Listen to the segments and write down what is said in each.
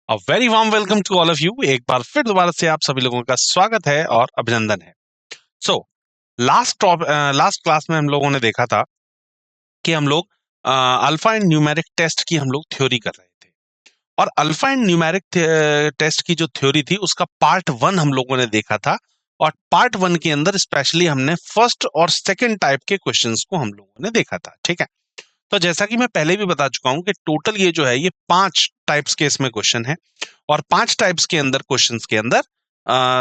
A very warm welcome to all of you. एक बार फिर दोबारा से आप सभी लोगों का स्वागत है और अभिनंदन है। सो लास्ट क्लास में हम लोगों ने देखा था कि हम लोग अल्फा एंड न्यूमेरिक टेस्ट की हम लोग थ्योरी कर रहे थे, और अल्फा एंड न्यूमेरिक टेस्ट की जो थ्योरी थी उसका पार्ट वन हम लोगों ने देखा था। और पार्ट वन के अंदर स्पेशली हमने फर्स्ट और सेकंड टाइप के क्वेश्चंस को हम लोगों ने देखा था। ठीक है, तो जैसा कि मैं पहले भी बता चुका हूं कि टोटल ये जो है ये 5 टाइप्स के इसमें क्वेश्चन है, और 5 टाइप्स के अंदर क्वेश्चंस के अंदर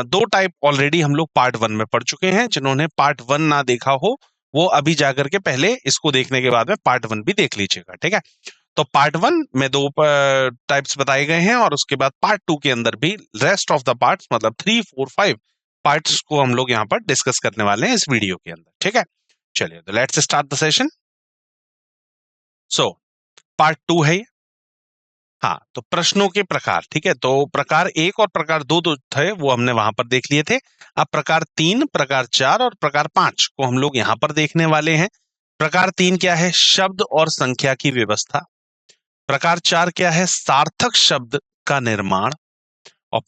2 टाइप ऑलरेडी हम लोग पार्ट वन में पढ़ चुके हैं। जिन्होंने पार्ट वन ना देखा हो वो अभी जाकर के पहले इसको देखने के बाद में पार्ट वन भी देख लीजिएगा। ठीक है, तो पार्ट वन में 2 टाइप्स बताए गए हैं, और उसके बाद पार्ट टू के अंदर भी रेस्ट ऑफ द पार्ट्स मतलब 3, 4, 5 पार्ट्स को हम लोग यहाँ पर डिस्कस करने वाले हैं इस वीडियो के अंदर। ठीक है, चलिए तो let's start the session. So part two है ये। हाँ, तो प्रश्नों के प्रकार। ठीक है, तो प्रकार एक और प्रकार दो जो थे वो हमने वहां पर देख लिए थे। अब प्रकार तीन, प्रकार चार और प्रकार पांच को हम लोग यहाँ पर देखने वाले हैं। प्रकार तीन क्या है? शब्द और संख्या की व्यवस्था। प्रकार चार क्या है? सार्थक शब्द का निर्माण। और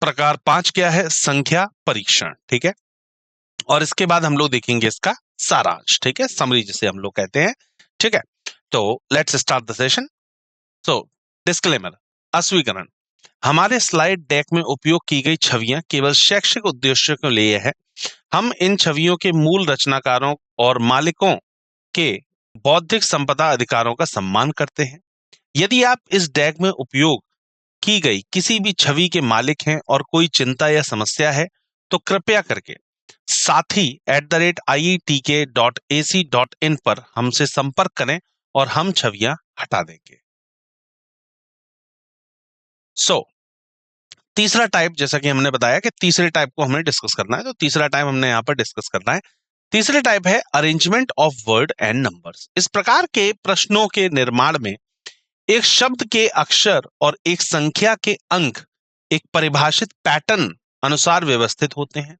प्रकार पांच क्या है? संख्या परीक्षण। ठीक है, और इसके बाद हम लोग देखेंगे इसका सारांश। ठीक है, समरी जिसे हम लोग कहते हैं। ठीक है, तो let's start the session. So disclaimer, अस्वीकरण। हमारे स्लाइड डेक में उपयोग की गई छवियां केवल शैक्षिक उद्देश्यों के लिए है। हम इन छवियों के मूल रचनाकारों और मालिकों के बौद्धिक संपदा अधिकारों का सम्मान करते हैं। यदि आप इस डेक में उपयोग की गई किसी भी छवि के मालिक हैं और कोई चिंता या समस्या है तो कृपया करके sathi@ietk.ac.in पर हमसे संपर्क करें और हम छवियां हटा देंगे। सो तीसरा टाइप, जैसा कि हमने बताया कि तीसरे टाइप को हमें डिस्कस करना है, तो तीसरा टाइप हमने यहाँ पर डिस्कस करना है। तीसरे टाइप है arrangement of word and numbers. इस प्रकार के प्रश्नों के निर्माण में एक शब्द के अक्षर और एक संख्या के अंक एक परिभाषित पैटर्न अनुसार व्यवस्थित होते हैं,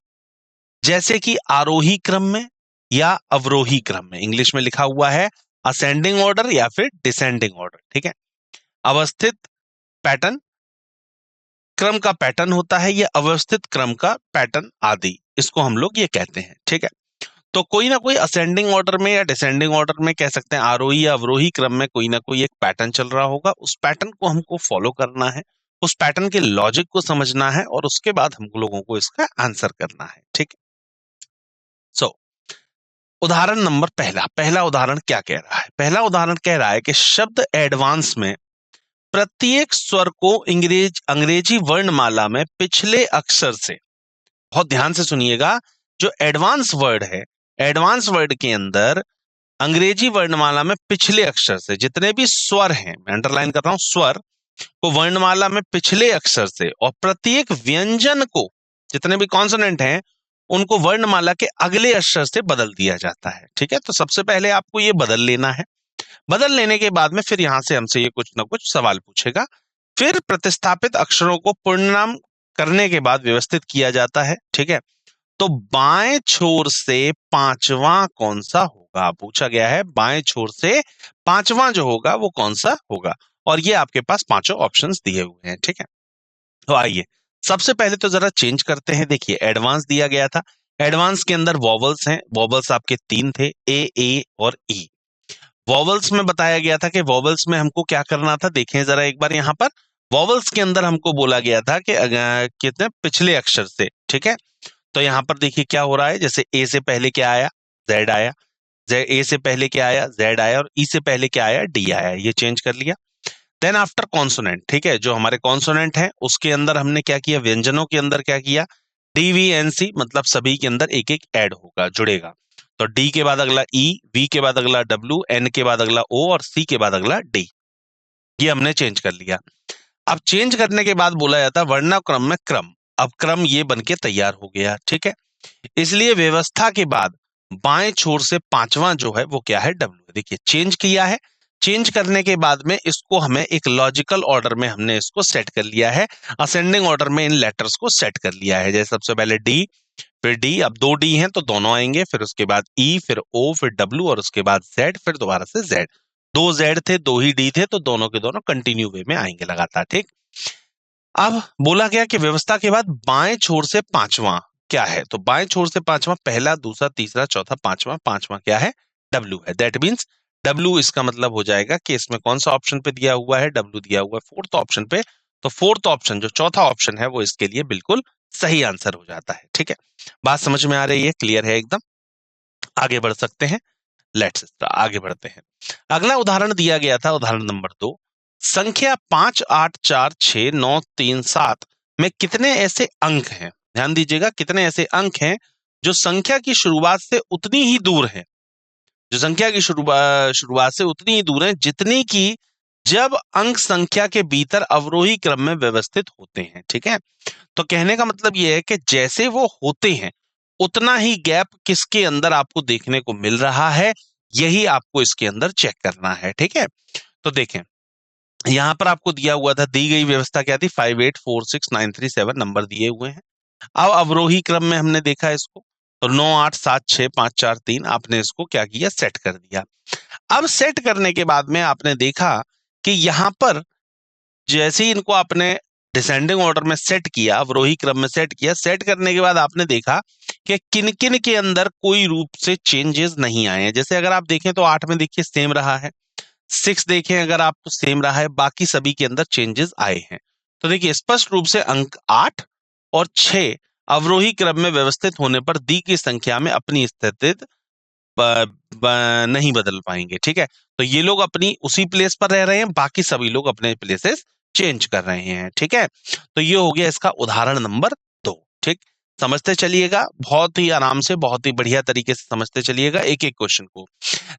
जैसे कि आरोही क्रम में या अवरोही क्रम में। इंग्लिश में लिखा हुआ है असेंडिंग ऑर्डर या फिर डिसेंडिंग ऑर्डर। ठीक है, अवस्थित पैटर्न क्रम का पैटर्न होता है, या अव्यवस्थित क्रम का पैटर्न आदि, इसको हम लोग ये कहते हैं। ठीक है, तो कोई ना कोई असेंडिंग ऑर्डर में या डिसेंडिंग ऑर्डर में, कह सकते हैं आरोही या अवरोही क्रम में, कोई ना कोई एक पैटर्न चल रहा होगा। उस पैटर्न को हमको फॉलो करना है, उस पैटर्न के लॉजिक को समझना है, और उसके बाद हम लोगों को इसका आंसर करना है। ठीक है, सो उदाहरण नंबर पहला उदाहरण क्या कह रहा है? पहला उदाहरण कह रहा है कि शब्द एडवांस में प्रत्येक स्वर को अंग्रेजी वर्णमाला में पिछले अक्षर से, बहुत ध्यान से सुनिएगा, जो एडवांस वर्ड है, एडवांस वर्ड के अंदर अंग्रेजी वर्णमाला में पिछले अक्षर से जितने भी स्वर हैं, मैं अंडरलाइन कर रहा हूं, स्वर को वर्णमाला में पिछले अक्षर से, और प्रत्येक व्यंजन को, जितने भी कॉन्सोनेंट हैं, उनको वर्णमाला के अगले अक्षर से बदल दिया जाता है। ठीक है, तो सबसे पहले आपको ये बदल लेना है। बदल लेने के बाद में फिर यहां से हमसे ये कुछ ना कुछ सवाल पूछेगा। फिर प्रतिस्थापित अक्षरों को पूर्णनाम करने के बाद व्यवस्थित किया जाता है। ठीक है, तो बाएं छोर से पांचवा कौन सा होगा? पूछा गया है बाएं छोर से पांचवा जो होगा वो कौन सा होगा, और ये आपके पास पांचों ऑप्शंस दिए हुए हैं। ठीक है, तो आइए सबसे पहले तो जरा चेंज करते हैं। देखिए एडवांस दिया गया था, एडवांस के अंदर वॉवल्स हैं, वॉवल्स आपके 3 थे, ए और ई। वॉवल्स में बताया गया था कि वॉवल्स में हमको क्या करना था, देखें जरा एक बार यहाँ पर। वॉवल्स के अंदर हमको बोला गया था कि कितने पिछले अक्षर से। ठीक है, तो यहाँ पर देखिए क्या हो रहा है, जैसे ए से पहले क्या आया? जेड आया। ए से पहले क्या आया? जेड आया। और ई से पहले क्या आया? डी आया। ये चेंज कर लिया। देन आफ्टर कॉन्सोनेंट, ठीक है, जो हमारे कॉन्सोनेंट है उसके अंदर हमने क्या किया? व्यंजनों के अंदर क्या किया? डीवीएनसी, मतलब सभी के अंदर एक एक ऐड होगा, जुड़ेगा। तो डी के बाद अगला ई, वी के बाद अगला डब्ल्यू, एन के बाद अगला ओ, और सी के बाद अगला डी। ये हमने चेंज कर लिया। अब चेंज करने के बाद बोला जाता है वर्णाक्रम में क्रम। अब क्रम ये बन के तैयार हो गया। ठीक है, इसलिए व्यवस्था के बाद बाएं छोर से पांचवा जो है वो क्या है? डब्ल्यू। देखिए चेंज किया है। चेंज करने के बाद में इसको हमें एक लॉजिकल ऑर्डर में हमने इसको सेट कर लिया है, असेंडिंग ऑर्डर में इन लेटर्स को सेट कर लिया है। जैसे सबसे पहले डी, फिर डी, अब 2 डी हैं तो दोनों आएंगे, फिर उसके बाद ई, फिर ओ, फिर डब्ल्यू, और उसके बाद जेड, फिर दोबारा से जेड। 2 जेड थे, 2 ही डी थे, तो दोनों के दोनों कंटिन्यू वे में आएंगे लगातार। ठीक, अब बोला गया कि व्यवस्था के बाद बाएं छोर से पांचवा क्या है, तो बाएं छोर से पांचवा पहला, दूसरा, तीसरा, चौथा, पांचवा, पांचवा क्या है, डब्ल्यू है। दैट मीन्स डब्ल्यू इसका मतलब हो जाएगा कि इसमें कौन सा ऑप्शन पे दिया हुआ है, डब्ल्यू दिया हुआ है फोर्थ ऑप्शन पे, तो फोर्थ ऑप्शन जो चौथा ऑप्शन है वो इसके लिए बिल्कुल सही आंसर हो जाता है। ठीक है, बात समझ में आ रही है, क्लियर है एकदम। आगे बढ़ सकते हैं, लेट्स आगे बढ़ते हैं। अगला उदाहरण दिया गया था, उदाहरण नंबर 2, संख्या 5, 8, 4, 6, 9, 3, 7 में कितने ऐसे अंक हैं, ध्यान दीजिएगा, कितने ऐसे अंक हैं जो संख्या की शुरुआत से उतनी ही दूर है, जो संख्या की शुरुआत से उतनी ही दूर है जितनी की जब अंक संख्या के भीतर अवरोही क्रम में व्यवस्थित होते हैं। ठीक है, तो कहने का मतलब यह है कि जैसे वो होते हैं उतना ही गैप किसके अंदर आपको देखने को मिल रहा है, यही आपको इसके अंदर चेक करना है। ठीक है, तो देखें, यहां पर आपको दिया हुआ था, दी गई व्यवस्था क्या थी, 5, 8, 4, 6, 9, 3, 7 नंबर दिए हुए हैं। अब अवरोही क्रम में हमने देखा इसको, तो 9, 8, 7, 6, 5, 4, 3 आपने इसको क्या किया, सेट कर दिया। अब सेट करने के बाद में आपने देखा कि यहां पर जैसे ही इनको आपने डिसेंडिंग ऑर्डर में सेट किया, अवरोही क्रम में सेट किया, सेट करने के बाद आपने देखा कि किन किन के अंदर कोई रूप से चेंजेस नहीं आए हैं। जैसे अगर आप देखें तो 8 में देखिए सेम रहा है, 6 देखें अगर आप तो सेम रहा है, बाकी सभी के अंदर चेंजेस आए हैं। तो देखिए स्पष्ट रूप से अंक 8 और 6 अवरोही क्रम में व्यवस्थित होने पर दी की संख्या में अपनी स्थिति नहीं बदल पाएंगे। ठीक है, तो ये लोग अपनी उसी प्लेस पर रह रहे हैं, बाकी सभी लोग अपने प्लेसेस चेंज कर रहे हैं। ठीक है, तो ये हो गया इसका उदाहरण नंबर 2। ठीक, समझते चलिएगा, बहुत ही आराम से, बहुत ही बढ़िया तरीके से समझते चलिएगा एक एक क्वेश्चन को।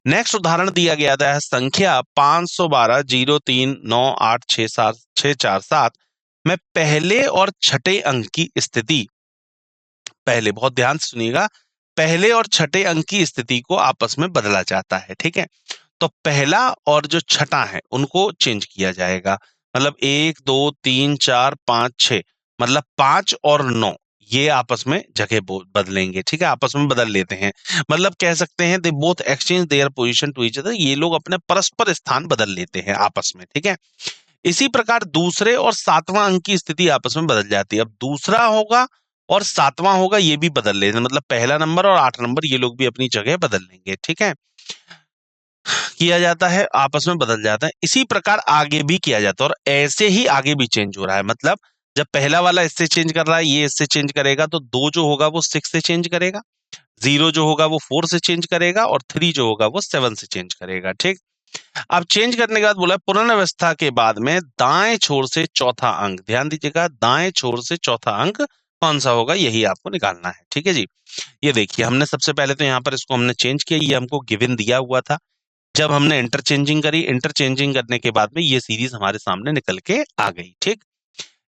नेक्स्ट उदाहरण दिया गया था, संख्या 512, 0, 3, 9, 8, 6, 7, 6, 4, 7 में पहले और छठे अंक की स्थिति, पहले बहुत ध्यान से सुनिएगा, पहले और छठे अंक की स्थिति को आपस में बदला जाता है। ठीक है, तो पहला और जो छठा है उनको चेंज किया जाएगा, मतलब 1, 2, 3, 4, 5, 6, मतलब 5 और 9 ये आपस में जगह बदलेंगे। ठीक है, आपस में बदल लेते हैं, मतलब कह सकते हैं they both exchange their position to each other, ये लोग अपने परस्पर स्थान बदल लेते हैं आपस में। ठीक है, इसी प्रकार दूसरे और सातवां अंक की स्थिति आपस में बदल जाती है। अब दूसरा होगा और सातवां होगा, ये भी बदल लेते, मतलब पहला नंबर और 8 नंबर ये लोग भी अपनी जगह बदल लेंगे। ठीक है, किया जाता है, आपस में बदल जाता है। इसी प्रकार आगे भी किया जाता है और ऐसे ही आगे भी चेंज हो रहा है, मतलब जब पहला वाला इससे चेंज कर रहा है, ये इससे चेंज करेगा, तो 2 जो होगा वो 6 से चेंज करेगा, 0 जो होगा वो 4 से चेंज करेगा और 3 जो होगा वो 7 से चेंज करेगा। ठीक, अब चेंज करने के बाद बोला पुनर्व्यवस्था के बाद में दाएं छोर से चौथा अंक, ध्यान दीजिएगा, दाएं छोर से चौथा अंक कौन सा होगा, यही आपको निकालना है। ठीक है जी, ये देखिए हमने सबसे पहले तो यहाँ पर इसको हमने चेंज किया, ये हमको गिवन दिया हुआ था, जब हमने इंटरचेंजिंग करी, इंटरचेंजिंग करने के बाद में ये सीरीज हमारे सामने निकल के आ गई। ठीक,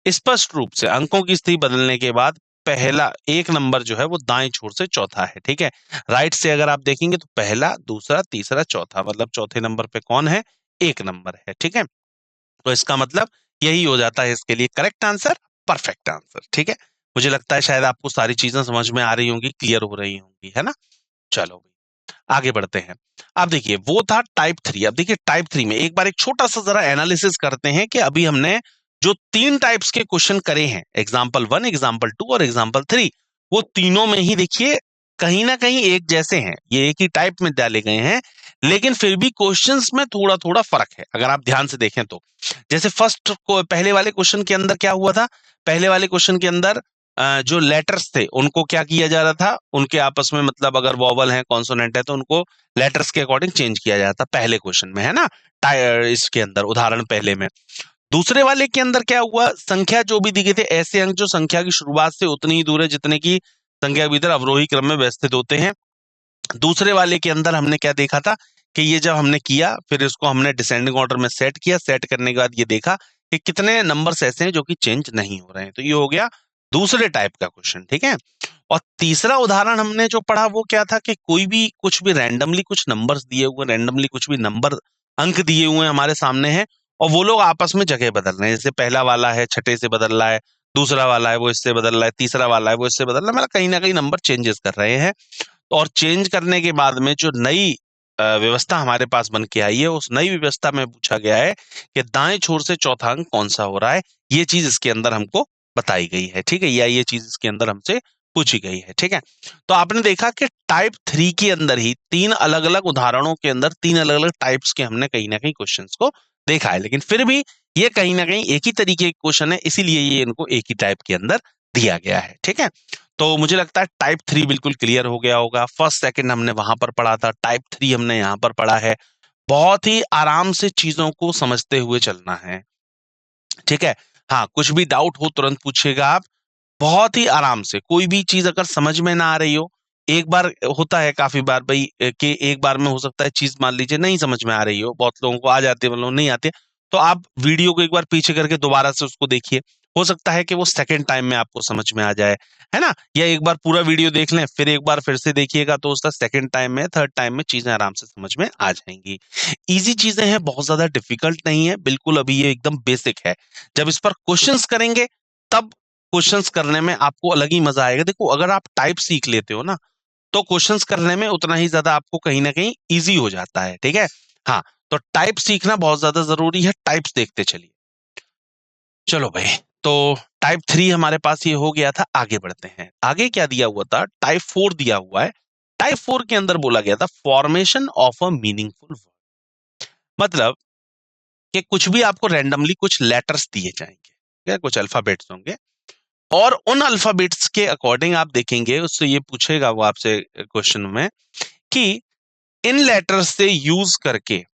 स्पष्ट रूप से अंकों की स्थिति बदलने के बाद पहला एक नंबर जो है वो दाएं छोर से चौथा है। ठीक है, राइट से अगर आप देखेंगे तो पहला, दूसरा, तीसरा, चौथा, मतलब चौथे नंबर पे कौन है, एक नंबर है। ठीक है, तो इसका मतलब यही हो जाता है इसके लिए करेक्ट आंसर, परफेक्ट आंसर। ठीक है, मुझे लगता है शायद आपको सारी चीजें समझ में आ रही होंगी, क्लियर हो रही होंगी, है ना। चलो आगे बढ़ते हैं। अब देखिए वो था टाइप 3। अब देखिए टाइप 3 में एक बार एक छोटा सा जरा एनालिसिस करते हैं कि अभी हमने जो 3 टाइप्स के क्वेश्चन करे हैं, एग्जाम्पल 1, एग्जाम्पल 2 और एग्जाम्पल 3, वो तीनों में ही देखिए कहीं ना कहीं एक जैसे हैं, ये एक ही टाइप में डाले गए हैं, लेकिन फिर भी क्वेश्चंस में थोड़ा थोड़ा फर्क है अगर आप ध्यान से देखें तो। जैसे फर्स्ट को पहले वाले क्वेश्चन के अंदर क्या हुआ था, पहले वाले क्वेश्चन के अंदर जो लेटर्स थे उनको क्या किया जा रहा था, उनके आपस में, मतलब अगर वॉवल है, कॉन्सोनेंट है, तो उनको लेटर्स के अकॉर्डिंग चेंज किया जाता पहले क्वेश्चन में, है ना, इसके अंदर उदाहरण पहले में। दूसरे वाले के अंदर क्या हुआ, संख्या जो भी दी गई थे, ऐसे अंक जो संख्या की शुरुआत से उतनी ही दूर है जितने की संख्या के भीतर अवरोही क्रम में व्यवस्थित होते हैं। दूसरे वाले के अंदर हमने क्या देखा था कि ये जब हमने किया फिर इसको हमने डिसेंडिंग ऑर्डर में सेट किया, सेट करने के बाद ये देखा कि कितने नंबर्स ऐसे हैं जो कि चेंज नहीं हो रहे हैं, तो ये हो गया दूसरे टाइप का क्वेश्चन। ठीक है, और तीसरा उदाहरण हमने जो पढ़ा वो क्या था कि कोई भी कुछ भी रैंडमली कुछ नंबर्स दिए हुए, रैंडमली कुछ भी नंबर अंक दिए हुए हमारे सामने हैं और वो लोग आपस में जगह बदल रहे हैं, जैसे पहला वाला है छठे से बदल रहा है, दूसरा वाला है वो इससे बदल रहा है, तीसरा वाला है वो इससे बदल रहा है, मतलब कहीं ना कहीं नंबर चेंजेस कर रहे हैं। और चेंज करने के बाद में जो नई व्यवस्था हमारे पास बन के आई है, उस नई व्यवस्था में पूछा गया है कि दाएं छोर से चौथा अंक कौन सा हो रहा है, ये चीज इसके अंदर हमको बताई गई है, ठीक है, या ये चीज इसके अंदर हमसे पूछी गई है, ठीक है। तो आपने देखा कि टाइप 3 के अंदर ही तीन अलग अलग उदाहरणों के अंदर तीन अलग अलग टाइप्स के हमने कहीं ना कहीं क्वेश्चंस को देखा है, लेकिन फिर भी ये कहीं ना कहीं एक ही तरीके के क्वेश्चन है, इसीलिए ये इनको एक ही टाइप के अंदर दिया गया है, ठीक है। तो मुझे लगता है टाइप 3 बिल्कुल क्लियर हो गया होगा। फर्स्ट सेकंड हमने वहां पर पढ़ा था, टाइप 3 हमने यहाँ पर पढ़ा है। बहुत ही आराम से चीजों को समझते हुए चलना है, ठीक है। हाँ, कुछ भी डाउट हो तुरंत पूछिएगा आप, बहुत ही आराम से। कोई भी चीज अगर समझ में ना आ रही हो, एक बार होता है काफी बार भाई कि एक बार में हो सकता है चीज मान लीजिए नहीं समझ में आ रही हो, बहुत लोगों को आ जाती है, मतलब नहीं आती है, तो आप वीडियो को एक बार पीछे करके दोबारा से उसको देखिए, हो सकता है कि वो सेकंड टाइम में आपको समझ में आ जाए, है ना। या एक बार पूरा वीडियो देख लें, फिर एक बार फिर से देखिएगा, तो उसका सेकंड टाइम में थर्ड टाइम में चीजें आराम से समझ में आ जाएंगी। इजी चीजें हैं, बहुत ज्यादा डिफिकल्ट नहीं है, बिल्कुल अभी ये एकदम बेसिक है। जब इस पर क्वेश्चंस करेंगे तब क्वेश्चंस करने में आपको अलग ही मजा आएगा। देखो, अगर आप टाइप सीख लेते हो ना, तो क्वेश्चंस करने में उतना ही ज्यादा आपको कहीं ना कहीं इजी हो जाता है, ठीक है। हाँ, तो टाइप सीखना बहुत ज्यादा जरूरी है, टाइप्स देखते चलिए। चलो भाई, तो टाइप 3 हमारे पास ये हो गया था, आगे बढ़ते हैं। आगे क्या दिया हुआ था, टाइप 4 दिया हुआ है। टाइप 4 के अंदर बोला गया था formation of a meaningful word. मतलब कि कुछ भी आपको रैंडमली कुछ लेटर्स दिए जाएंगे, ठीक है, कुछ अल्फाबेट्स होंगे, और उन अल्फाबेट्स के अकॉर्डिंग आप देखेंगे, उससे ये पूछेगा वो आपसे क्वेश्चन में कि इन लेटर्स से यूज करके,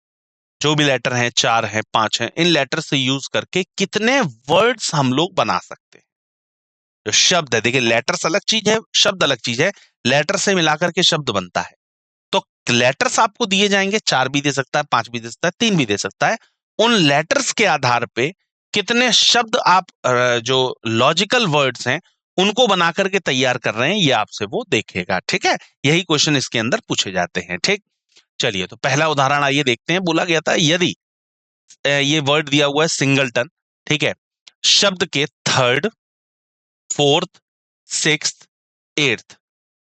जो भी लेटर हैं, 4 हैं 5 हैं, इन लेटर से यूज करके कितने वर्ड्स हम लोग बना सकते हैं। जो शब्द है, देखिए लेटर्स अलग चीज है, शब्द अलग चीज है। लेटर से मिलाकर के शब्द बनता है। तो लेटर्स आपको दिए जाएंगे, 4 भी दे सकता है, 5 भी दे सकता है, 3 भी दे सकता है। उन लेटर्स के आधार पे कितने शब्द आप जो लॉजिकल वर्ड्स हैं उनको बना करके तैयार कर रहे हैं, ये आपसे वो देखेगा, ठीक है। यही क्वेश्चन इसके अंदर पूछे जाते हैं, ठीक। चलिए, तो पहला उदाहरण आइए देखते हैं। बोला गया था यदि ये वर्ड दिया हुआ है सिंगलटन, ठीक है, शब्द के थर्ड, फोर्थ, सिक्स्थ, एट्थ,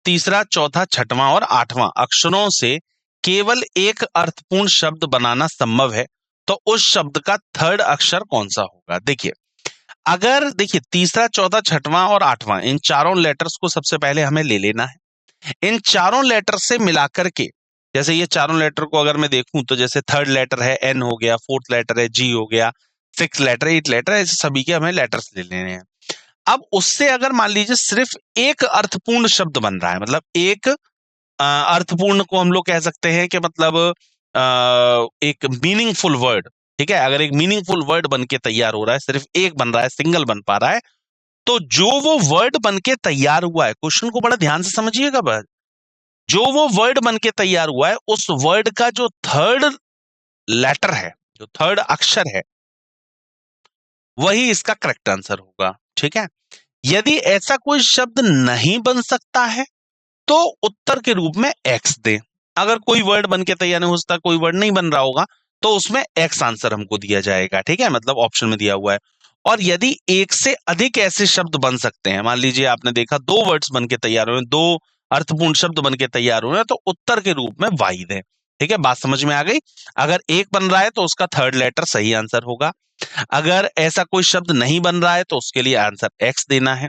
तीसरा, चौथा, छठवां और आठवां अक्षरों से केवल एक अर्थपूर्ण शब्द बनाना संभव है, तो उस शब्द का थर्ड अक्षर कौन सा होगा। देखिए, अगर देखिए तीसरा, चौथा, छठवां और आठवां, इन चारों लेटर्स को सबसे पहले हमें ले लेना है। इन चारों लेटर से मिलाकर के, जैसे ये चारों लेटर को अगर मैं देखूं, तो जैसे थर्ड लेटर है एन हो गया, फोर्थ लेटर है जी हो गया, सिक्स लेटर, एट लेटर, ऐसे सभी के हमें लेटर्स ले लेने हैं। अब उससे अगर मान लीजिए सिर्फ एक अर्थपूर्ण शब्द बन रहा है, मतलब एक अर्थपूर्ण को हम लोग कह सकते हैं कि मतलब एक मीनिंगफुल वर्ड, ठीक है, अगर एक मीनिंगफुल वर्ड बन के तैयार हो रहा है, सिर्फ एक बन रहा है, सिंगल बन पा रहा है, तो जो वो वर्ड बन के तैयार हुआ है, क्वेश्चन को बड़ा ध्यान से समझिएगा बस, जो वो वर्ड बन के तैयार हुआ है, उस वर्ड का जो थर्ड लेटर है, जो थर्ड अक्षर है, वही इसका करेक्ट आंसर होगा, ठीक है। यदि ऐसा कोई शब्द नहीं बन सकता है, तो उत्तर के रूप में एक्स दे। अगर कोई वर्ड बन के तैयार नहीं हो सकता, कोई वर्ड नहीं बन रहा होगा, तो उसमें एक्स आंसर हमको दिया जाएगा, ठीक है, मतलब ऑप्शन में दिया हुआ है। और यदि एक से अधिक ऐसे शब्द बन सकते हैं, मान लीजिए आपने देखा दो वर्ड्स बन के तैयार हुए, दो अर्थपूर्ण शब्द बन के तैयार हुए, तो उत्तर के रूप में वाई दें, ठीक है। बात समझ में आ गई। अगर एक बन रहा है तो उसका थर्ड लेटर सही आंसर होगा। अगर ऐसा कोई शब्द नहीं बन रहा है तो उसके लिए आंसर एक्स देना है।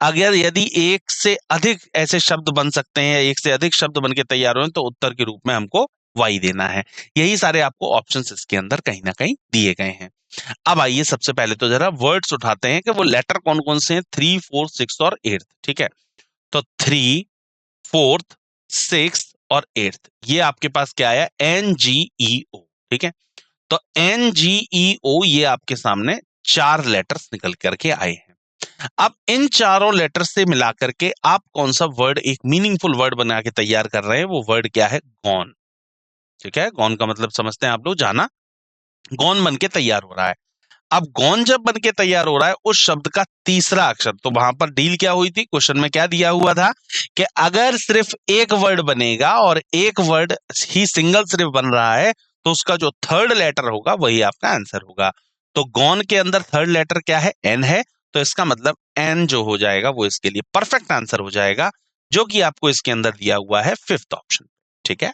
अगर यदि एक से अधिक ऐसे शब्द बन सकते हैं, एक से अधिक शब्द बन के तैयार हुए, तो उत्तर के रूप में हमको वाई देना है। यही सारे आपको ऑप्शंस इसके अंदर कहीं ना कहीं दिए गए हैं। अब आइए सबसे पहले तो जरा वर्ड्स उठाते हैं कि वो लेटर कौन कौन से हैं, 3, 4, 6 और 8, ठीक है। तो 3, 4, 6 और 8, ये आपके पास क्या आया, NGEO, ठीक है। तो NGEO ये आपके सामने 4 लेटर्स निकल करके आए हैं। अब इन चारों लेटर से मिलाकर के आप कौन सा वर्ड, एक मीनिंगफुल वर्ड बना के तैयार कर रहे हैं, वो वर्ड क्या है, गॉन, ठीक है। गॉन का मतलब समझते हैं आप लोग, जाना। गॉन बन के तैयार हो रहा है। अब गॉन जब बन के तैयार हो रहा है, उस शब्द का तीसरा अक्षर, तो वहां पर डील क्या हुई थी, क्वेश्चन में क्या दिया हुआ था कि अगर सिर्फ एक वर्ड बनेगा और एक वर्ड ही सिंगल सिर्फ बन रहा है, तो उसका जो थर्ड लेटर होगा वही आपका आंसर होगा। तो गॉन के अंदर थर्ड लेटर क्या है, एन है, तो इसका मतलब एन जो हो जाएगा वो इसके लिए परफेक्ट आंसर हो जाएगा, जो कि आपको इसके अंदर दिया हुआ है फिफ्थ ऑप्शन, ठीक है।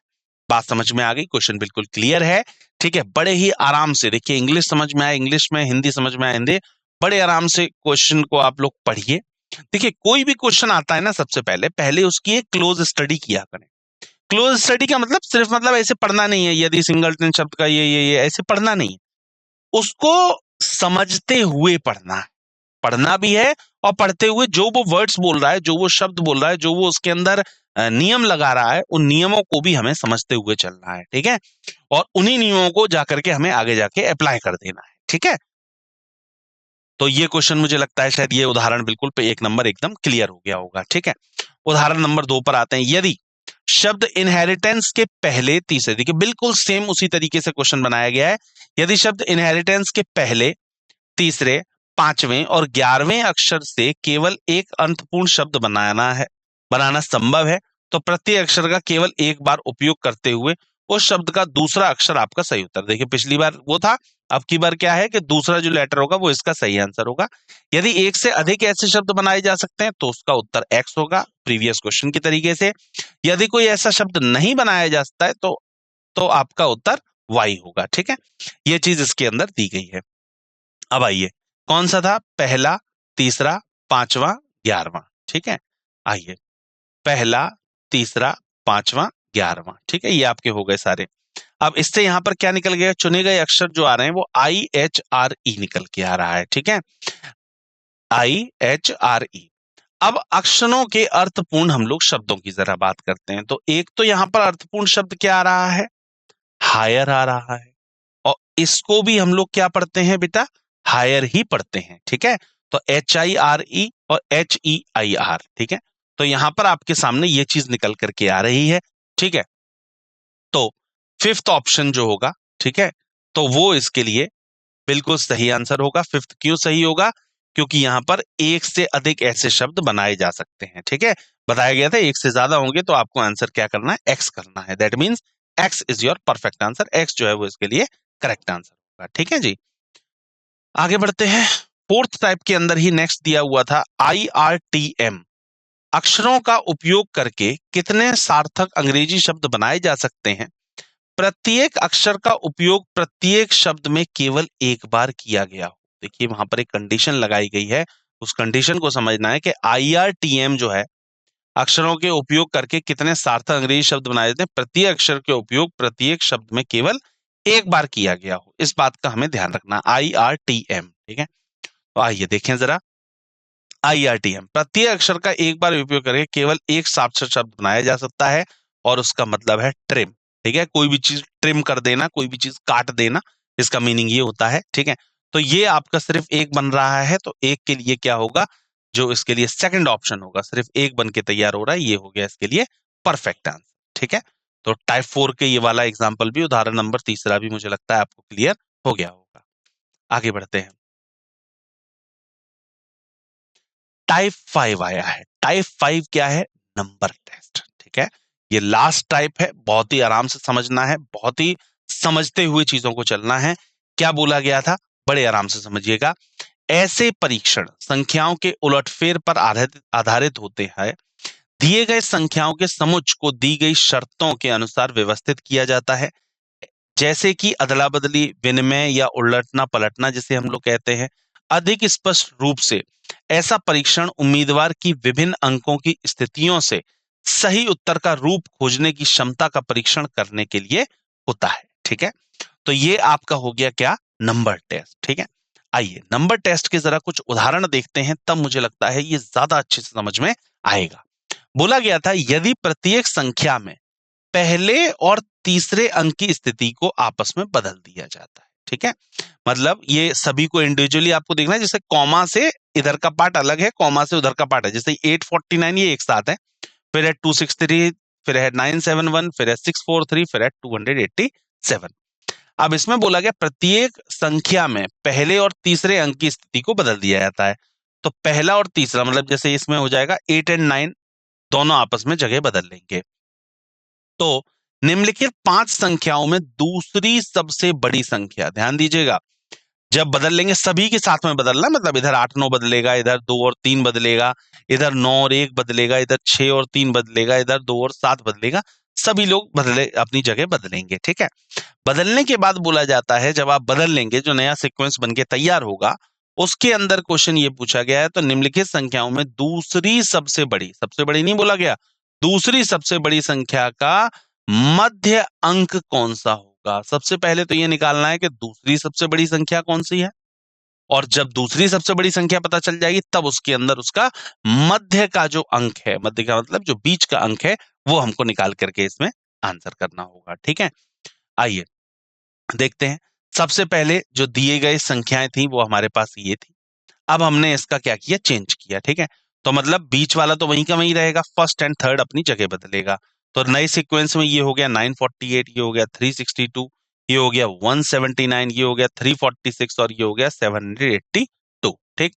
बात समझ में आ गई? क्वेश्चन बिल्कुल क्लियर है, ठीक है। बड़े ही आराम से देखिए, इंग्लिश समझ में आए इंग्लिश में, हिंदी समझ में आए हिंदी, बड़े आराम से क्वेश्चन को आप लोग पढ़िए। देखिए, कोई भी क्वेश्चन आता है ना, सबसे पहले उसकी एक क्लोज स्टडी किया करें। क्लोज स्टडी का मतलब सिर्फ मतलब ऐसे पढ़ना नहीं है, यदि सिंगलटन शब्द का ये ऐसे पढ़ना नहीं है, उसको समझते हुए पढ़ना है। पढ़ना भी है और पढ़ते हुए जो वो वर्ड्स बोल रहा है, जो वो शब्द बोल रहा है, जो वो उसके अंदर नियम लगा रहा है, उन नियमों को भी हमें समझते हुए चलना है, ठीक है। और उन्हीं नियमों को जाकर के हमें आगे जाके अप्लाई कर देना है, ठीक है। तो ये क्वेश्चन मुझे लगता है शायद ये उदाहरण बिल्कुल पे 1 नंबर एकदम क्लियर हो गया होगा, ठीक है। उदाहरण नंबर 2 पर आते हैं। यदि शब्द इनहेरिटेंस के पहले तीसरे, देखिए बिल्कुल सेम उसी तरीके से क्वेश्चन बनाया गया है। यदि शब्द इनहेरिटेंस के पहले, तीसरे, पांचवें और 11वें अक्षर से केवल एक अर्थपूर्ण शब्द बनाना संभव है, तो प्रत्येक अक्षर का केवल एक बार उपयोग करते हुए उस शब्द का दूसरा अक्षर आपका सही उत्तर। देखिए पिछली बार वो था, अब की बार क्या है कि दूसरा जो लेटर होगा वो इसका सही आंसर होगा। यदि एक से अधिक ऐसे शब्द बनाए जा सकते हैं तो उसका उत्तर एक्स होगा, प्रीवियस क्वेश्चन की तरीके से। यदि कोई ऐसा शब्द नहीं बनाया जा सकता है तो आपका उत्तर वाई होगा, ठीक है। ये चीज इसके अंदर दी गई है। अब आइए, कौन सा था? पहला, तीसरा, पांचवा, 11वां, ठीक है। आइए, पहला, तीसरा, पांचवा, 11वां, ठीक है, ये आपके हो गए सारे। अब इससे यहां पर क्या निकल गया? चुने गए अक्षर जो आ रहे हैं वो IHRE निकल के आ रहा है, ठीक है, IHRE। अब अक्षरों के अर्थपूर्ण हम लोग शब्दों की जरा बात करते हैं। तो एक तो यहां पर अर्थपूर्ण शब्द क्या आ रहा है? हायर आ रहा है, और इसको भी हम लोग क्या पढ़ते हैं बेटा? हायर ही पढ़ते हैं, ठीक है। तो HIRE और HEIR, ठीक है। तो यहां पर आपके सामने ये चीज निकल करके आ रही है, ठीक है। तो फिफ्थ ऑप्शन जो होगा, ठीक है, तो वो इसके लिए बिल्कुल सही आंसर होगा। फिफ्थ क्यों सही होगा? क्योंकि यहां पर एक से अधिक ऐसे शब्द बनाए जा सकते हैं, ठीक है। बताया गया था एक से ज्यादा होंगे तो आपको आंसर क्या करना है? एक्स करना है। That means x is your perfect answer. X जो है वो इसके लिए करेक्ट आंसर होगा, ठीक है जी। आगे बढ़ते हैं। फोर्थ टाइप के अंदर ही नेक्स्ट दिया हुआ था IRTM। अक्षरों का उपयोग करके कितने सार्थक अंग्रेजी शब्द बनाए जा सकते हैं? प्रत्येक अक्षर का उपयोग प्रत्येक शब्द में केवल एक बार किया गया हो। देखिए वहां पर एक कंडीशन लगाई गई है, उस कंडीशन को समझना है कि IRTM जो है, अक्षरों के उपयोग करके कितने सार्थक अंग्रेजी शब्द बनाए जाते हैं? प्रत्येक अक्षर के उपयोग प्रत्येक शब्द में केवल एक बार किया गया हो, इस बात का हमें ध्यान रखना। IRTM, ठीक है। तो आइए देखें जरा। IRTM, प्रत्येक अक्षर का एक बार उपयोग करके केवल एक सार्थक शब्द बनाया जा सकता है, और उसका मतलब है ट्रिम, ठीक है। कोई भी चीज ट्रिम कर देना, कोई भी चीज काट देना, इसका मीनिंग ये होता है, ठीक है। तो ये आपका सिर्फ एक बन रहा है, तो एक के लिए क्या होगा? जो इसके लिए सेकंड ऑप्शन होगा, सिर्फ एक बन के तैयार हो रहा है, ये हो गया इसके लिए परफेक्ट आंसर, ठीक है। तो टाइप 4 के ये वाला एग्जाम्पल भी, उदाहरण नंबर तीसरा भी मुझे लगता है आपको क्लियर हो गया होगा। आगे बढ़ते हैं। टाइप 5 आया है। टाइप 5 क्या है? नंबर टेस्ट, ठीक है। ये लास्ट टाइप है, बहुत ही आराम से समझना है, बहुत ही समझते हुए चीजों को चलना है। क्या बोला गया था? बड़े आराम से समझिएगा। ऐसे परीक्षण संख्याओं के उलटफेर पर आधारित होते हैं। दिए गए संख्याओं के समुच्च को दी गई शर्तों के अनुसार व्यवस्थित किया जाता है, जैसे कि अदला बदली, विनिमय या उलटना पलटना जिसे हम लोग कहते हैं। अधिक स्पष्ट रूप से, ऐसा परीक्षण उम्मीदवार की विभिन्न अंकों की स्थितियों से सही उत्तर का रूप खोजने की क्षमता का परीक्षण करने के लिए होता है, ठीक है। तो ये आपका हो गया क्या? नंबर टेस्ट, ठीक है। आइए नंबर टेस्ट के जरा कुछ उदाहरण देखते हैं, तब मुझे लगता है ये ज्यादा अच्छे से समझ में आएगा। बोला गया था यदि प्रत्येक संख्या में पहले और तीसरे अंक की स्थिति को आपस में बदल दिया जाता है, ठीक है। मतलब ये सभी को इंडिविजुअली आपको देखना है, जैसे कॉमा से इधर का पार्ट अलग है, कॉमा से उधर का पार्ट है। जैसे 849 ये एक साथ है, फिर है 263, फिर है 971, फिर है 643, फिर है 287। अब इसमें बोला गया प्रत्येक संख्या में पहले और तीसरे अंक की स्थिति को बदल दिया जाता है। तो पहला और तीसरा मतलब जैसे इसमें हो जाएगा 8 और 9 दोनों आपस में जगह बदल लेंगे। तो निम्नलिखित 5 संख्याओं में दूसरी सबसे बड़ी संख्या, ध्यान दीजिएगा, जब बदल लेंगे सभी के साथ में बदलना, मतलब इधर 8 9 बदलेगा, इधर 2 और 3 बदलेगा, इधर 9 और 1 बदलेगा, इधर 6 और 3 बदलेगा, इधर 2 और 7 बदलेगा। सभी लोग अपनी जगह बदलेंगे। ठीक है, बदलने के बाद बोला जाता है जब आप बदल लेंगे, जो नया सीक्वेंस बनके तैयार होगा, उसके अंदर क्वेश्चन ये पूछा गया है, तो निम्नलिखित संख्याओं में दूसरी सबसे बड़ी नहीं बोला गया, दूसरी सबसे बड़ी संख्या का मध्य अंक कौन सा होगा। सबसे पहले तो ये निकालना है कि दूसरी सबसे बड़ी संख्या कौन सी है, और जब दूसरी सबसे बड़ी संख्या पता चल जाएगी तब उसके अंदर उसका मध्य का जो अंक है, मध्य का मतलब जो बीच का अंक है, वो हमको निकाल करके इसमें आंसर करना होगा। ठीक है, आइए देखते हैं। सबसे पहले जो दिए गए संख्याएं थी वो हमारे पास ये थी। अब हमने इसका क्या किया, चेंज किया। ठीक है, तो मतलब बीच वाला तो वहीं का वहीं रहेगा, फर्स्ट एंड थर्ड अपनी जगह बदलेगा। तो नए सीक्वेंस में ये हो गया 948, ये हो गया 362, ये हो गया 179, ये हो गया 346 और ये हो गया 782। ठीक,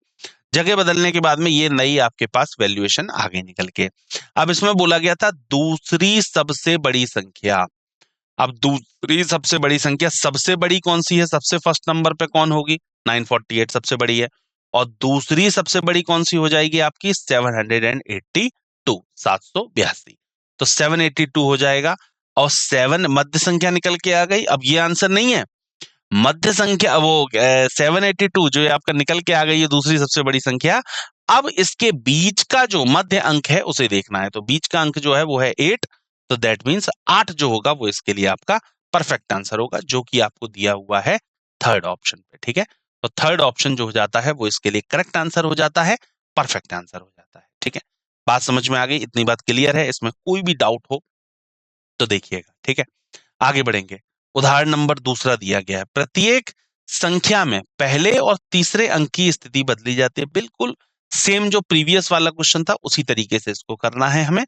जगह बदलने के बाद में ये नई आपके पास वैल्यूएशन आगे निकल के। अब इसमें बोला गया था दूसरी सबसे बड़ी संख्या। अब दूसरी सबसे बड़ी संख्या, सबसे बड़ी कौन सी है, सबसे फर्स्ट नंबर पे कौन होगी, 948 सबसे बड़ी है, और दूसरी सबसे बड़ी कौन सी हो जाएगी आपकी 782, 782। तो 782 हो जाएगा, और 7 मध्य संख्या निकल के आ गई। अब ये आंसर नहीं है, मध्य संख्या वो 782 जो है आपका निकल के आ गई है, दूसरी सबसे बड़ी संख्या। अब इसके बीच का जो मध्य अंक है उसे देखना है, तो बीच का अंक जो है वो है 8, तो दैट मीन्स 8 जो होगा वो इसके लिए आपका परफेक्ट आंसर होगा, जो कि आपको दिया हुआ है थर्ड ऑप्शन पे। ठीक है, तो थर्ड ऑप्शन जो हो जाता है वो इसके लिए करेक्ट आंसर हो जाता है, परफेक्ट आंसर हो जाता है। ठीक है, बात समझ में आ गई, इतनी बात क्लियर है, इसमें कोई भी डाउट हो तो देखिएगा। ठीक है, आगे बढ़ेंगे। उदाहरण नंबर दूसरा दिया गया है, प्रत्येक संख्या में पहले और तीसरे अंक की स्थिति बदली जाती है। बिल्कुल सेम जो प्रीवियस वाला क्वेश्चन था उसी तरीके से इसको करना है हमें,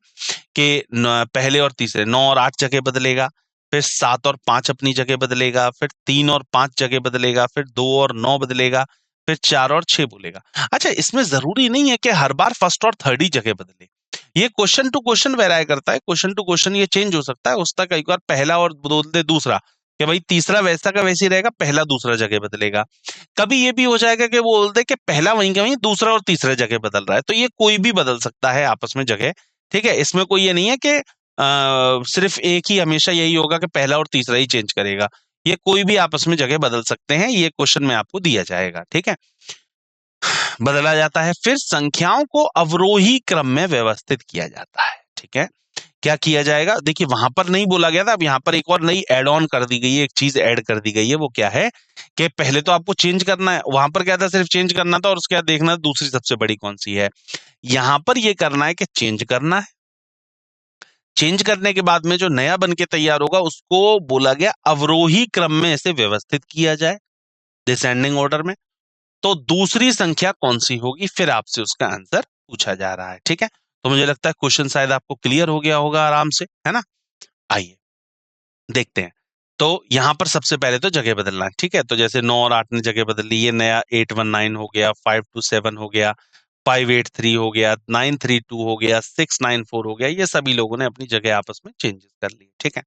कि पहले और तीसरे 9 और 8 जगह बदलेगा, फिर 7 और 5 अपनी जगह बदलेगा, फिर 3 और 5 जगह बदलेगा, फिर 2 और 9 बदलेगा, फिर 4 और 6 बोलेगा। अच्छा, इसमें जरूरी नहीं है कि हर बार फर्स्ट और थर्ड ही जगह बदले, ये क्वेश्चन टू क्वेश्चन वेराय करता है, क्वेश्चन टू क्वेश्चन ये चेंज हो सकता है। उसका कई बार पहला और बोल दे दूसरा, कि भाई तीसरा वैसा का वैसे ही रहेगा, पहला दूसरा जगह बदलेगा। कभी ये भी हो जाएगा कि वो बोल दे कि पहला वहीं का वहीं, दूसरा और तीसरा जगह बदल रहा है, तो ये कोई भी बदल सकता है आपस में जगह। ठीक है, इसमें कोई ये नहीं है कि सिर्फ एक ही हमेशा यही होगा कि पहला और तीसरा ही चेंज करेगा, ये कोई भी आपस में जगह बदल सकते हैं, ये क्वेश्चन में आपको दिया जाएगा। ठीक है, बदला जाता है, फिर संख्याओं को अवरोही क्रम में व्यवस्थित किया जाता है। ठीक है, क्या किया जाएगा, देखिए वहां पर नहीं बोला गया था, अब यहाँ पर एक और नई एड ऑन कर दी गई है, एक चीज ऐड कर दी गई है। वो क्या है कि पहले तो आपको चेंज करना है, वहां पर क्या था, सिर्फ चेंज करना था, और उसके बाद देखना दूसरी सबसे बड़ी कौन सी है। यहां पर ये करना है कि चेंज करना है, चेंज करने के बाद में जो नया बन के तैयार होगा उसको बोला गया अवरोही क्रम में इसे व्यवस्थित किया जाए, डिसेंडिंग ऑर्डर में। तो दूसरी संख्या कौन सी होगी, फिर आपसे उसका आंसर पूछा जा रहा है। ठीक है, तो मुझे लगता है क्वेश्चन शायद आपको क्लियर हो गया होगा आराम से, है ना। आइए देखते हैं। तो यहां पर सबसे पहले तो जगह बदलना है। ठीक है, तो जैसे 9 और 8 ने जगह बदल ली, ये नया 819 हो गया, 527 हो गया, 583 हो गया, 932 हो गया, 694 हो गया, ये सभी लोगों ने अपनी जगह आपस में चेंजेस कर ली। ठीक है,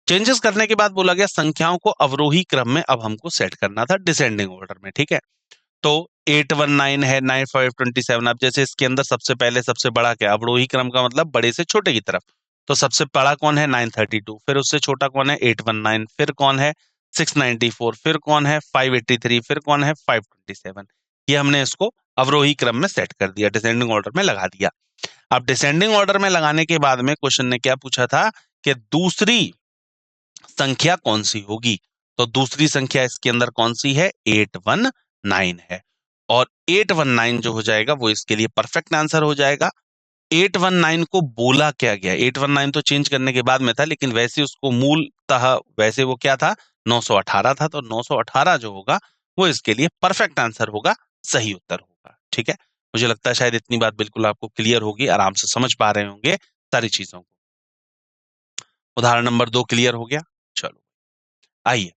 चेंजेस करने के बाद बोला गया संख्याओं को अवरोही क्रम में अब हमको सेट करना था, डिसेंडिंग ऑर्डर में। ठीक है, तो 819 है, 9527, अब जैसे इसके अंदर सबसे पहले सबसे बड़ा क्या, अवरोही क्रम का मतलब बड़े से छोटे की तरफ, तो सबसे बड़ा कौन है 932, फिर उससे छोटा कौन है 819, फिर कौन है 694, फिर कौन है 583, फिर कौन है 527। ये हमने इसको अवरोही क्रम में सेट कर दिया, डिसेंडिंग ऑर्डर में लगा दिया। अब डिसेंडिंग ऑर्डर में लगाने के बाद में क्वेश्चन ने क्या पूछा था कि दूसरी संख्या कौन सी होगी, तो दूसरी संख्या इसके अंदर कौन सी है, 819 है, और 819 जो हो जाएगा वो इसके लिए परफेक्ट आंसर हो जाएगा। 819 को बोला क्या गया, 819 तो चेंज करने के बाद में था, लेकिन वैसे उसको मूलतः वैसे वो क्या था 918 था, तो 918 जो होगा वो इसके लिए परफेक्ट आंसर होगा, सही उत्तर होगा। ठीक है, मुझे लगता है शायद इतनी बात बिल्कुल आपको क्लियर होगी, आराम से समझ पा रहे होंगे सारी चीजों को। उदाहरण नंबर 2 क्लियर हो गया। चलो आइए,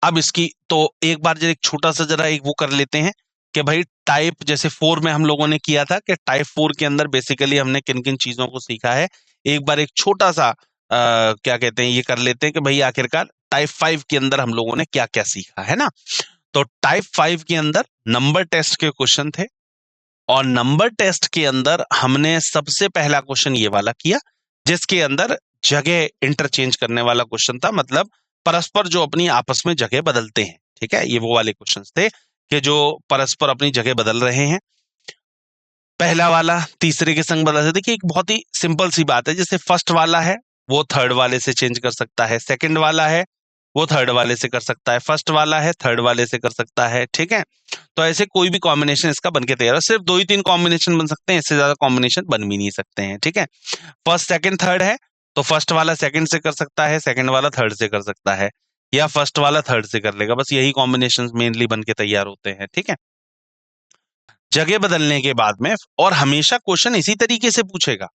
अब इसकी तो एक बार जरा एक छोटा सा जरा एक वो कर लेते हैं कि भाई टाइप, जैसे 4 में हम लोगों ने किया था कि टाइप 4 के अंदर बेसिकली हमने किन किन चीजों को सीखा है, एक बार एक छोटा सा क्या कहते हैं ये कर लेते हैं कि भाई आखिरकार टाइप 5 के अंदर हम लोगों ने क्या क्या सीखा है ना। तो टाइप 5 के अंदर नंबर टेस्ट के क्वेश्चन थे, और नंबर टेस्ट के अंदर हमने सबसे पहला क्वेश्चन ये वाला किया जिसके अंदर जगह इंटरचेंज करने वाला क्वेश्चन था, मतलब परस्पर जो अपनी आपस में जगह बदलते हैं। ठीक है, ये वो वाले क्वेश्चंस थे कि जो परस्पर अपनी जगह बदल रहे हैं। पहला वाला तीसरे के संग बदल सकते। देखिए एक बहुत ही सिंपल सी बात है, जैसे फर्स्ट वाला है वो थर्ड वाले से चेंज कर सकता है, सेकंड वाला है वो थर्ड वाले से कर सकता है, फर्स्ट वाला है थर्ड वाले से कर सकता है। ठीक है, तो ऐसे कोई भी कॉम्बिनेशन इसका बन के तैयार है। सिर्फ 2 ही 3 कॉम्बिनेशन बन सकते हैं, इससे ज्यादा कॉम्बिनेशन बन भी नहीं सकते हैं। ठीक है, फर्स्ट सेकंड थर्ड है तो फर्स्ट वाला सेकंड से कर सकता है, सेकंड वाला थर्ड से कर सकता है, या फर्स्ट वाला थर्ड से कर लेगा। बस यही कॉम्बिनेशन मेनली बन के तैयार होते हैं। ठीक है, जगह बदलने के बाद में, और हमेशा क्वेश्चन इसी तरीके से पूछेगा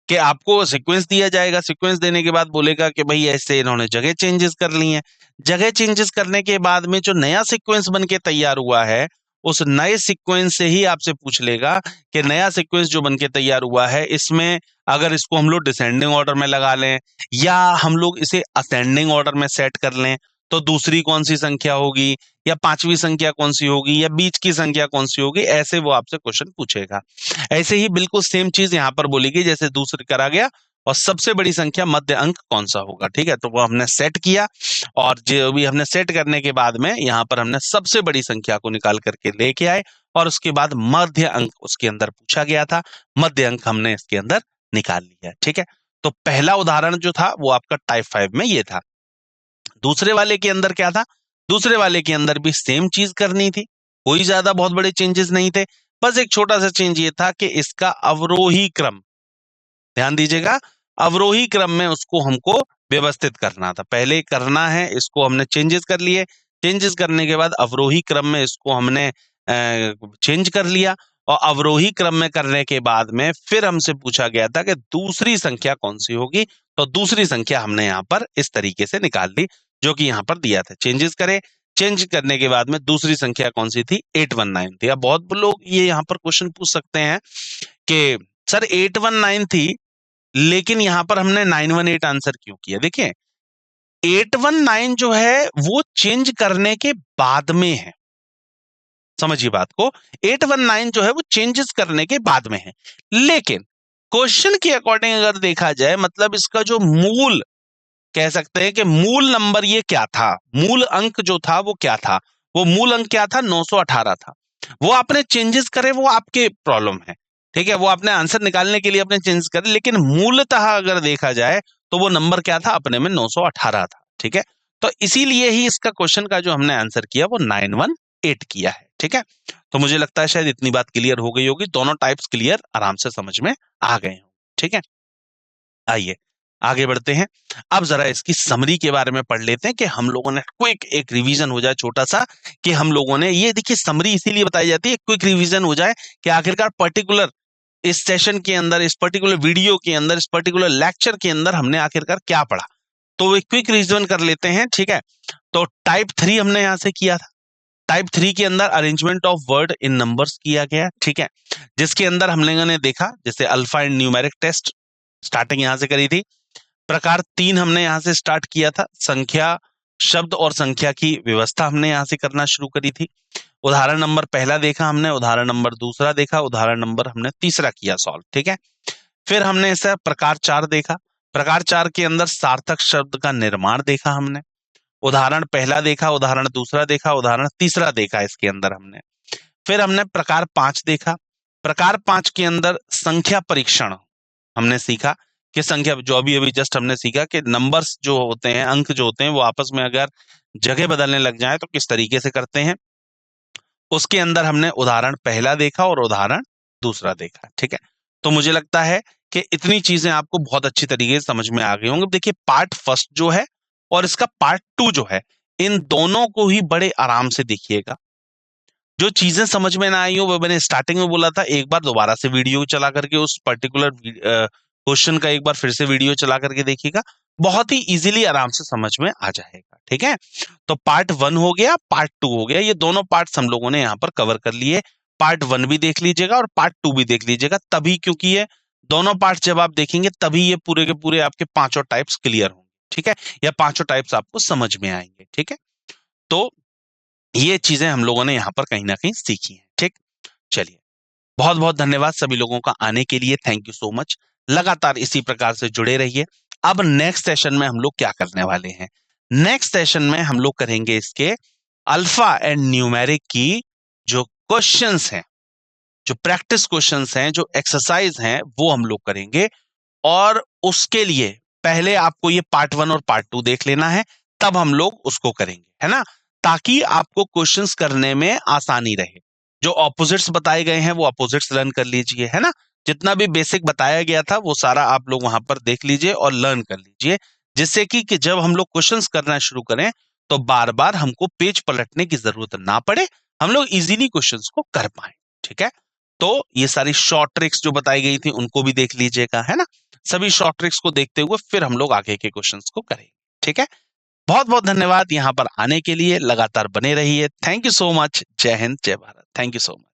कि आपको सीक्वेंस दिया जाएगा, सीक्वेंस देने के बाद बोलेगा कि भाई ऐसे इन्होंने जगह चेंजेस कर ली हैं। जगह चेंजेस करने के बाद में जो नया सीक्वेंस बन के तैयार हुआ है, उस नए सीक्वेंस से ही आपसे पूछ लेगा कि नया सीक्वेंस जो बन के तैयार हुआ है, इसमें अगर इसको हम लोग डिसेंडिंग ऑर्डर में लगा लें या हम लोग इसे असेंडिंग ऑर्डर में सेट कर लें, तो दूसरी कौन सी संख्या होगी, या पांचवी संख्या कौन सी होगी, या बीच की संख्या कौन सी होगी, ऐसे वो आपसे क्वेश्चन पूछेगा। ऐसे ही बिल्कुल सेम चीज यहाँ पर बोलेगी जैसे दूसरे करा गया, और सबसे बड़ी संख्या मध्य अंक कौन सा होगा। ठीक है, तो वो हमने सेट किया, और जो भी हमने सेट करने के बाद में यहाँ पर हमने सबसे बड़ी संख्या को निकाल करके लेके आए, और उसके बाद मध्य अंक उसके अंदर पूछा गया था, मध्य अंक हमने इसके अंदर निकाल लिया। ठीक है, तो पहला उदाहरण जो था वो आपका टाइप 5 में ये था। दूसरे वाले के अंदर क्या था, दूसरे वाले के अंदर भी सेम चीज करनी थी, कोई ज्यादा बहुत बड़े चेंजेस नहीं थे। बस एक छोटा सा चेंज ये था कि इसका अवरोही क्रम, ध्यान दीजिएगा, अवरोही क्रम में उसको हमको व्यवस्थित करना था। पहले करना है, इसको हमने चेंजेस कर लिए, चेंजेस करने के बाद अवरोही क्रम में इसको हमने चेंज कर लिया, और अवरोही क्रम में करने के बाद में फिर हमसे पूछा गया था कि दूसरी संख्या कौन सी होगी, तो दूसरी संख्या हमने यहाँ पर इस तरीके से निकाल ली, जो कि यहाँ पर दिया था। चेंजेस करे, चेंज करने के बाद में दूसरी संख्या कौन सी थी, 819 थी। अब बहुत लोग ये यहाँ पर क्वेश्चन पूछ सकते हैं कि सर 819 थी, लेकिन यहां पर हमने 918 आंसर क्यों किया। देखिए 819 जो है वो चेंज करने के बाद में है, समझिए बात को, 819 जो है वो चेंजेस करने के बाद में है। लेकिन क्वेश्चन के अकॉर्डिंग अगर देखा जाए, मतलब इसका जो मूल, कह सकते हैं कि मूल नंबर ये क्या था, मूल अंक जो था वो क्या था, वो मूल अंक क्या था, 918 था। वो आपने चेंजेस करे वो आपके प्रॉब्लम है। ठीक है, वो आपने आंसर निकालने के लिए अपने चेंज करे, लेकिन मूलतः अगर देखा जाए तो वो नंबर क्या था, अपने में 918 था। ठीक है, तो इसीलिए ही इसका क्वेश्चन का जो हमने आंसर किया वो 918 किया है। ठीक है, तो मुझे लगता है शायद इतनी बात क्लियर हो गई होगी, दोनों टाइप्स क्लियर आराम से समझ में आ गए हों। ठीक है, आइए आगे बढ़ते हैं। अब जरा इसकी समरी के बारे में पढ़ लेते हैं कि हम लोगों ने क्विक एक रिवीजन हो जाए छोटा सा, कि हम लोगों ने ये, देखिए समरी इसीलिए बताई जाती है, क्विक रिवीजन हो जाए कि आखिरकार पर्टिकुलर इस सेशन के अंदर, इस पर्टिकुलर वीडियो के अंदर, इस पर्टिकुलर लेक्चर के अंदर हमने आखिरकार क्या पढ़ा। तो एक क्विक रिवीजन कर लेते हैं। ठीक है, तो टाइप 3 हमने यहां से किया था। टाइप 3 के अंदर arrangement of word in numbers किया गया। ठीक है, जिसके अंदर हम लोगों ने देखा जैसे alpha and numeric test, starting यहां से करी थी। प्रकार 3 हमने यहां से स्टार्ट किया था, संख्या, शब्द और संख्या की व्यवस्था हमने यहां से करना शुरू करी थी। उदाहरण नंबर पहला देखा हमने, उदाहरण नंबर दूसरा देखा, उदाहरण नंबर हमने तीसरा किया सॉल्व। ठीक है, फिर हमने ऐसा प्रकार 4 देखा। प्रकार 4 के अंदर सार्थक शब्द का निर्माण देखा हमने। उदाहरण पहला देखा, उदाहरण दूसरा देखा, उदाहरण तीसरा देखा इसके अंदर हमने। फिर हमने प्रकार 5 देखा। प्रकार 5 के अंदर संख्या परीक्षण हमने सीखा, कि संख्या जो अभी अभी जस्ट हमने सीखा कि नंबर्स जो होते हैं, अंक जो होते हैं, वो आपस में अगर जगह बदलने लग जाए तो किस तरीके से करते हैं। उसके अंदर हमने उदाहरण पहला देखा और उदाहरण दूसरा देखा। ठीक है, तो मुझे लगता है कि इतनी चीजें आपको बहुत अच्छी तरीके से समझ में आ गई होंगी। देखिए पार्ट फर्स्ट जो है और इसका पार्ट 2 जो है, इन दोनों को ही बड़े आराम से देखिएगा। जो चीजें समझ में ना आई हो, वो मैंने स्टार्टिंग में बोला था, एक बार दोबारा से वीडियो चला करके उस पर्टिकुलर क्वेश्चन का एक बार फिर से वीडियो चला करके देखिएगा, बहुत ही इजीली आराम से समझ में आ जाएगा। ठीक है, तो पार्ट 1 हो गया, पार्ट 2 हो गया, ये दोनों पार्ट्स हम लोगों ने यहाँ पर कवर कर लिए। पार्ट 1 भी देख लीजिएगा और पार्ट 2 भी देख लीजिएगा, तभी, क्योंकि ये दोनों पार्ट जब आप देखेंगे तभी ये पूरे के पूरे आपके पांचों टाइप्स क्लियर होंगे। ठीक है, या पांचों टाइप्स आपको समझ में आएंगे। ठीक है, तो ये चीजें हम लोगों ने यहाँ पर कहीं ना कहीं सीखी हैं। ठीक, चलिए, बहुत बहुत धन्यवाद सभी लोगों का आने के लिए, थैंक यू सो मच। लगातार इसी प्रकार से जुड़े रहिए। अब नेक्स्ट सेशन में हम लोग क्या करने वाले हैं, नेक्स्ट सेशन में हम लोग करेंगे इसके अल्फा एंड न्यूमेरिक की जो क्वेश्चंस हैं, जो प्रैक्टिस क्वेश्चंस हैं, जो एक्सरसाइज हैं, वो हम लोग करेंगे। और उसके लिए पहले आपको ये पार्ट 1 और पार्ट 2 देख लेना है, तब हम लोग उसको करेंगे, है ना, ताकि आपको क्वेश्चंस करने में आसानी रहे। जो ऑपोजिट्स बताए गए हैं वो ऑपोजिट्स लर्न कर लीजिए, है ना, जितना भी बेसिक बताया गया था वो सारा आप लोग वहां पर देख लीजिए और लर्न कर लीजिए, जिससे कि जब हम लोग क्वेश्चंस करना शुरू करें तो बार बार हमको पेज पलटने की जरूरत ना पड़े, हम लोग इजीली क्वेश्चंस को कर पाए। ठीक है, तो ये सारी शॉर्ट ट्रिक्स जो बताई गई थी उनको भी देख लीजिएगा, है ना, सभी शॉर्ट ट्रिक्स को देखते हुए फिर हम लोग आगे के क्वेश्चंस को करेंगे। ठीक है, बहुत बहुत धन्यवाद यहाँ पर आने के लिए, लगातार बने रहिए। Thank you so much. जय हिंद, जय Bharat. Thank you so much.